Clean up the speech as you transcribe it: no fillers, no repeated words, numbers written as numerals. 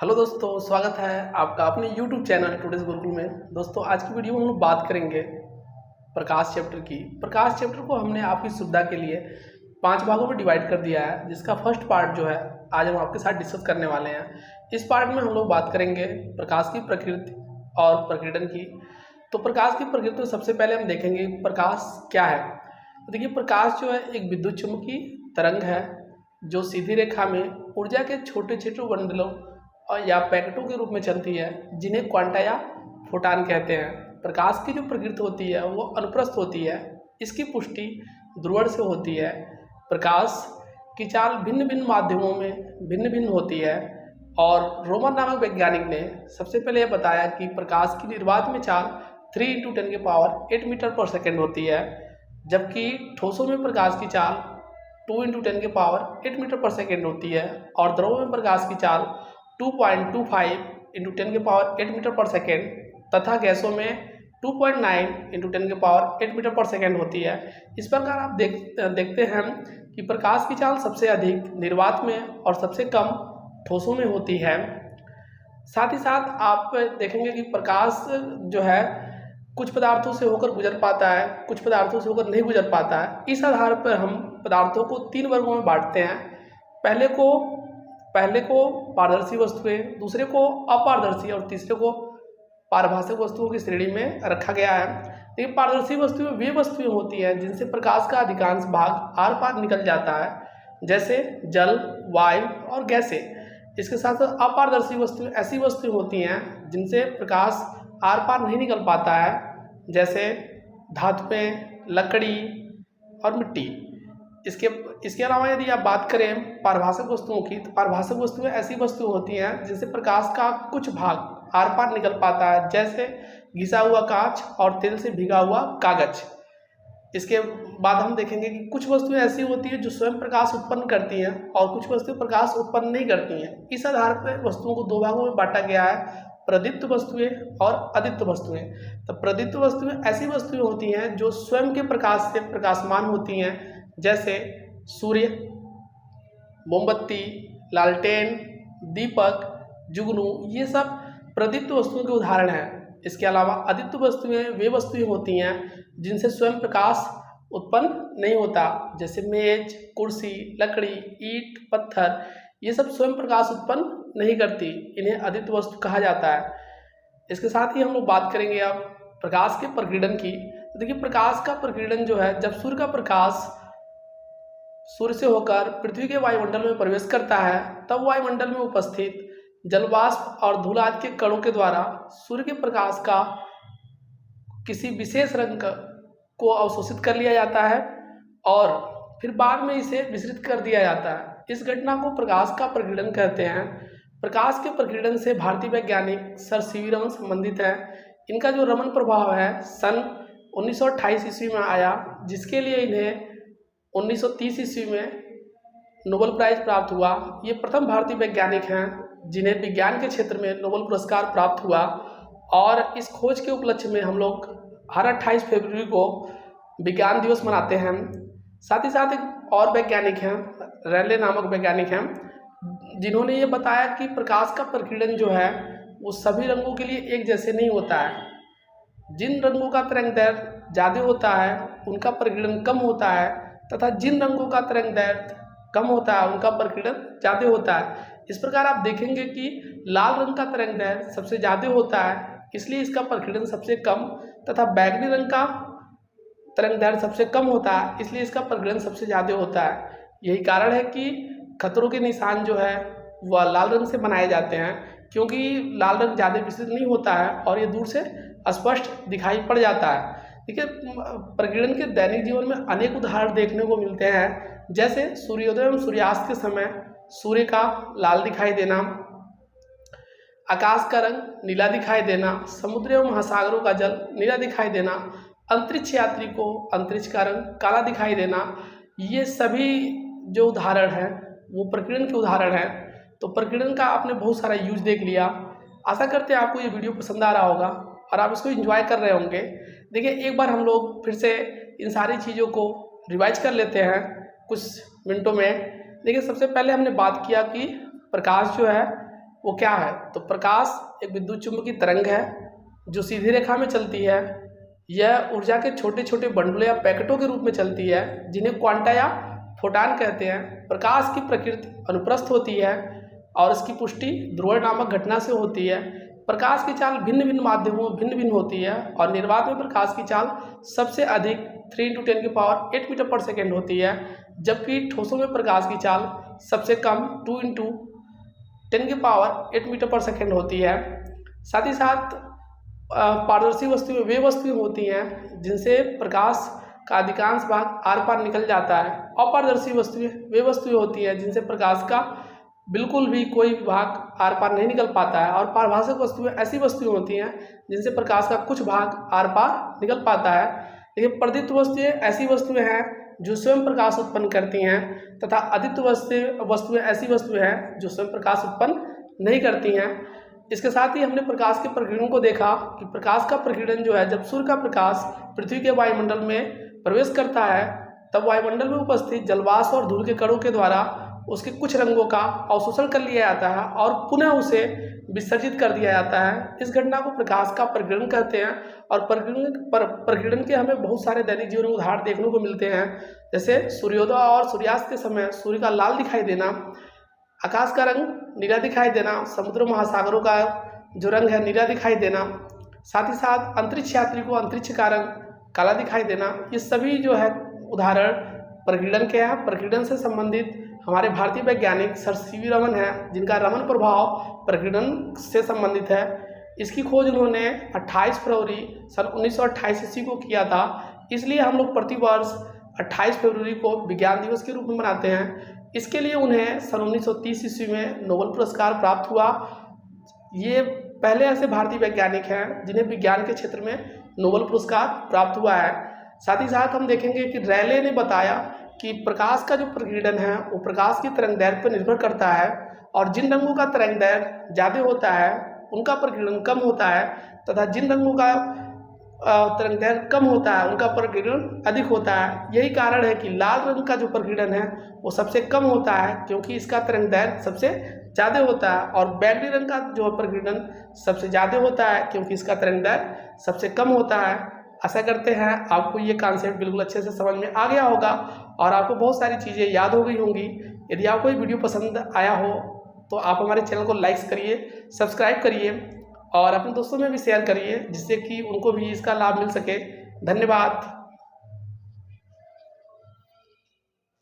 Hello दोस्तों, स्वागत है आपका अपने YouTube चैनल टुडेज गुरुकुल में। दोस्तों, आज की वीडियो में हम लोग बात करेंगे प्रकाश चैप्टर की। प्रकाश चैप्टर को हमने आपकी सुविधा के लिए 5 भागों में डिवाइड कर दिया है, जिसका फर्स्ट पार्ट जो है आज हम आपके साथ डिस्कस करने वाले हैं। इस पार्ट में हम लोग बात करेंगे प्रकाश की प्रकृति और प्रकीर्णन की। तो प्रकाश की प्रकृति में सबसे पहले हम देखेंगे प्रकाश क्या है। तो देखिए, प्रकाश जो है एक विद्युत चुम्बकीय तरंग है जो सीधी रेखा में ऊर्जा के छोटे छोटे बंडलों और या पैकेटों के रूप में चलती है, जिन्हें क्वांटा या फोटान कहते हैं। प्रकाश की जो प्रकृति होती है वो अनुप्रस्थ होती है। इसकी पुष्टि ध्रुवण से होती है। प्रकाश की चाल भिन्न भिन्न माध्यमों में भिन्न भिन्न होती है और रोमन नामक वैज्ञानिक ने सबसे पहले यह बताया कि प्रकाश की निर्वात में चाल 3 × 10⁸ मीटर पर सेकेंड होती है, जबकि ठोसों में प्रकाश की चाल 2 × 10⁸ मीटर पर सेकेंड होती है और द्रवों में प्रकाश की चाल 2.25 × 10⁸ मीटर पर सेकेंड तथा गैसों में 2.9 × 10⁸ मीटर पर सेकेंड होती है। इस प्रकार आप देखते हैं कि प्रकाश की चाल सबसे अधिक निर्वात में और सबसे कम ठोसों में होती है। साथ ही साथ आप देखेंगे कि प्रकाश जो है कुछ पदार्थों से होकर गुजर पाता है, कुछ पदार्थों से होकर नहीं गुजर पाता है। इस आधार पर हम पदार्थों को 3 वर्गों में बांटते हैं। पहले को पारदर्शी वस्तुएं, दूसरे को अपारदर्शी और तीसरे को पारभाषिक वस्तुओं की श्रेणी में रखा गया है। लेकिन पारदर्शी वस्तुएं वे वस्तुएं होती हैं जिनसे प्रकाश का अधिकांश भाग आर पार निकल जाता है, जैसे जल, वायु और गैसें। इसके साथ साथ अपारदर्शी वस्तुएं ऐसी वस्तुएं होती हैं जिनसे प्रकाश आर पार नहीं निकल पाता है, जैसे धातुएं, लकड़ी और मिट्टी। इसके अलावा यदि आप बात करें पारभाषिक वस्तुओं की, तो पारभाषिक वस्तुएं ऐसी वस्तुएं होती हैं जिनसे प्रकाश का कुछ भाग आर पार निकल पाता है, जैसे घिसा हुआ कांच और तेल से भीगा हुआ कागज। इसके बाद हम देखेंगे कि कुछ वस्तुएं ऐसी होती हैं जो स्वयं प्रकाश उत्पन्न करती हैं और कुछ वस्तुएं प्रकाश उत्पन्न नहीं करती हैं। इस आधार पर वस्तुओं को 2 भागों में बांटा गया है, प्रदीप्त वस्तुएं और अदीप्त वस्तुएं। तो प्रदीप्त वस्तुएं ऐसी वस्तुएं होती हैं जो स्वयं के प्रकाश से प्रकाशमान होती हैं, जैसे सूर्य, मोमबत्ती, लालटेन, दीपक, जुगनू, ये सब प्रदीप्त वस्तुओं के उदाहरण हैं। इसके अलावा अदीप्त वस्तुएं वे वस्तुएं होती हैं जिनसे स्वयं प्रकाश उत्पन्न नहीं होता, जैसे मेज, कुर्सी, लकड़ी, ईंट, पत्थर। ये सब स्वयं प्रकाश उत्पन्न नहीं करती, इन्हें अदीप्त वस्तु कहा जाता है। इसके साथ ही हम लोग बात करेंगे अब प्रकाश के प्रकीर्णन की। तो देखिए, प्रकाश का प्रकीर्णन जो है, जब सूर्य का प्रकाश सूर्य से होकर पृथ्वी के वायुमंडल में प्रवेश करता है, तब वायुमंडल में उपस्थित जलवाष्प और धूल आदि के कणों के द्वारा सूर्य के प्रकाश का किसी विशेष रंग को अवशोषित कर लिया जाता है और फिर बाद में इसे विसरित कर दिया जाता है। इस घटना को प्रकाश का प्रकीर्णन कहते हैं। प्रकाश के प्रकीर्णन से भारतीय वैज्ञानिक सर सीवी रमन संबंधित हैं। इनका जो रमन प्रभाव है सन 1928 ईस्वी में आया, जिसके लिए इन्हें 1930 ईस्वी में नोबेल प्राइज प्राप्त हुआ। ये प्रथम भारतीय वैज्ञानिक हैं जिन्हें विज्ञान के क्षेत्र में नोबेल पुरस्कार प्राप्त हुआ और इस खोज के उपलक्ष्य में हम लोग हर 28 फरवरी को विज्ञान दिवस मनाते हैं। साथ ही साथ एक और वैज्ञानिक हैं, रैले नामक वैज्ञानिक हैं, जिन्होंने ये बताया कि प्रकाश का प्रकीर्णन जो है वो सभी रंगों के लिए एक जैसे नहीं होता है। जिन रंगों का तरंगदैर्घ्य ज़्यादा होता है उनका प्रकीर्णन कम होता है, तथा जिन रंगों का तरंगदैर्घ्य कम होता है उनका प्रकीर्णन ज़्यादा होता है। इस प्रकार आप देखेंगे कि लाल रंग का तरंगदैर्घ्य सबसे ज़्यादा होता है, इसलिए इसका प्रकीर्णन सबसे कम, तथा बैगनी रंग का तरंगदैर्घ्य सबसे कम होता है, इसलिए इसका प्रकीर्णन सबसे ज़्यादा होता है। यही कारण है कि खतरों के निशान जो है वह लाल रंग से बनाए जाते हैं, क्योंकि लाल रंग ज़्यादा विस्तृत नहीं होता है और ये दूर से स्पष्ट दिखाई पड़ जाता है। देखिए, प्रकीर्णन के दैनिक जीवन में अनेक उदाहरण देखने को मिलते हैं, जैसे सूर्योदय एवं सूर्यास्त के समय सूर्य का लाल दिखाई देना, आकाश का रंग नीला दिखाई देना, समुद्र एवं महासागरों का जल नीला दिखाई देना, अंतरिक्ष यात्री को अंतरिक्ष का रंग काला दिखाई देना। ये सभी जो उदाहरण हैं वो प्रकीर्णन के उदाहरण हैं। तो प्रकीर्णन का आपने बहुत सारा यूज देख लिया। आशा करते हैं आपको ये वीडियो पसंद आ रहा होगा और आप इसको एंजॉय कर रहे होंगे। देखिए, एक बार हम लोग फिर से इन सारी चीज़ों को रिवाइज कर लेते हैं कुछ मिनटों में। देखिए, सबसे पहले हमने बात किया कि प्रकाश जो है वो क्या है? तो प्रकाश एक विद्युत चुम्बकीय तरंग है जो सीधी रेखा में चलती है। यह ऊर्जा के छोटे छोटे बंडलों या पैकेटों के रूप में चलती है जिन्हें क्वांटा या फोटान कहते हैं। प्रकाश की प्रकृति अनुप्रस्थ होती है और इसकी पुष्टि ध्रुवण नामक घटना से होती है। प्रकाश की चाल भिन्न भिन्न माध्यमों में भिन्न भिन्न होती है और निर्वात में प्रकाश की चाल सबसे अधिक 3 × 10⁸ मीटर पर सेकेंड होती है, जबकि ठोसों में प्रकाश की चाल सबसे कम 2 × 10⁸ मीटर पर सेकेंड होती है। साथ ही साथ पारदर्शी वस्तुएं वे वस्तुएं होती हैं जिनसे प्रकाश का अधिकांश भाग आर पार निकल जाता है। अपारदर्शी वस्तुएं वे वस्तुएं होती हैं जिनसे प्रकाश का बिल्कुल भी कोई भाग आर पार नहीं निकल पाता है। और पारभाषक वस्तुएं ऐसी वस्तुएं होती हैं जिनसे प्रकाश का कुछ भाग आर पार निकल पाता है। लेकिन प्रदीप्त वस्तुएं ऐसी वस्तुएं हैं जो स्वयं प्रकाश उत्पन्न करती हैं, तथा अदीप्त वस्तुएं ऐसी वस्तुएं हैं जो स्वयं प्रकाश उत्पन्न नहीं करती हैं। इसके साथ ही हमने प्रकाश के प्रकीर्णन को देखा कि प्रकाश का प्रकीर्णन जो है, जब सूर्य का प्रकाश पृथ्वी के वायुमंडल में प्रवेश करता है तब वायुमंडल में उपस्थित जलवाष्प और धूल के कणों के द्वारा उसके कुछ रंगों का अवशोषण कर लिया जाता है और पुनः उसे विसर्जित कर दिया जाता है। इस घटना को प्रकाश का प्रकीर्णन कहते हैं। और प्रकीर्णन के हमें बहुत सारे दैनिक जीवन में उदाहरण देखने को मिलते हैं, जैसे सूर्योदय और सूर्यास्त के समय सूर्य का लाल दिखाई देना, आकाश का रंग नीला दिखाई देना, समुद्र महासागरों का जो रंग है नीला दिखाई देना, साथ ही साथ अंतरिक्ष यात्री को अंतरिक्ष का रंग काला दिखाई देना। ये सभी जो है उदाहरण प्रकीर्णन के हैं। प्रकीर्णन से संबंधित हमारे भारतीय वैज्ञानिक सर सीवी रमन हैं, जिनका रमन प्रभाव प्रकीर्णन से संबंधित है। इसकी खोज उन्होंने 28 फरवरी सन 1928 ईस्वी को किया था। इसलिए हम लोग प्रतिवर्ष 28 फरवरी को विज्ञान दिवस के रूप में मनाते हैं। इसके लिए उन्हें सन 1930 ईस्वी में नोबेल पुरस्कार प्राप्त हुआ। ये पहले ऐसे भारतीय वैज्ञानिक हैं जिन्हें विज्ञान के क्षेत्र में नोबेल पुरस्कार प्राप्त हुआ है। साथ ही साथ हम देखेंगे कि रैले ने बताया कि प्रकाश का जो प्रकीर्णन है वो प्रकाश की तरंगदैर्घ्य पर निर्भर करता है, और जिन रंगों का तरंगदैर्घ्य ज़्यादा होता है उनका प्रकीर्णन कम होता है, तथा जिन रंगों का तरंगदैर्घ्य कम होता है उनका प्रकीर्णन अधिक होता है। यही कारण है कि लाल रंग का जो प्रकीर्णन है वो सबसे कम होता है क्योंकि इसका तरंगदैर्घ्य सबसे ज़्यादा होता है, और बैंगनी रंग का जो प्रकीर्णन सबसे ज़्यादा होता है क्योंकि इसका तरंगदैर्घ्य सबसे कम होता है। आशा करते हैं आपको ये कॉन्सेप्ट बिल्कुल अच्छे से समझ में आ गया होगा और आपको बहुत सारी चीज़ें याद हो गई होंगी। यदि आपको ये वीडियो पसंद आया हो तो आप हमारे चैनल को लाइक करिए, सब्सक्राइब करिए और अपने दोस्तों में भी शेयर करिए, जिससे कि उनको भी इसका लाभ मिल सके। धन्यवाद।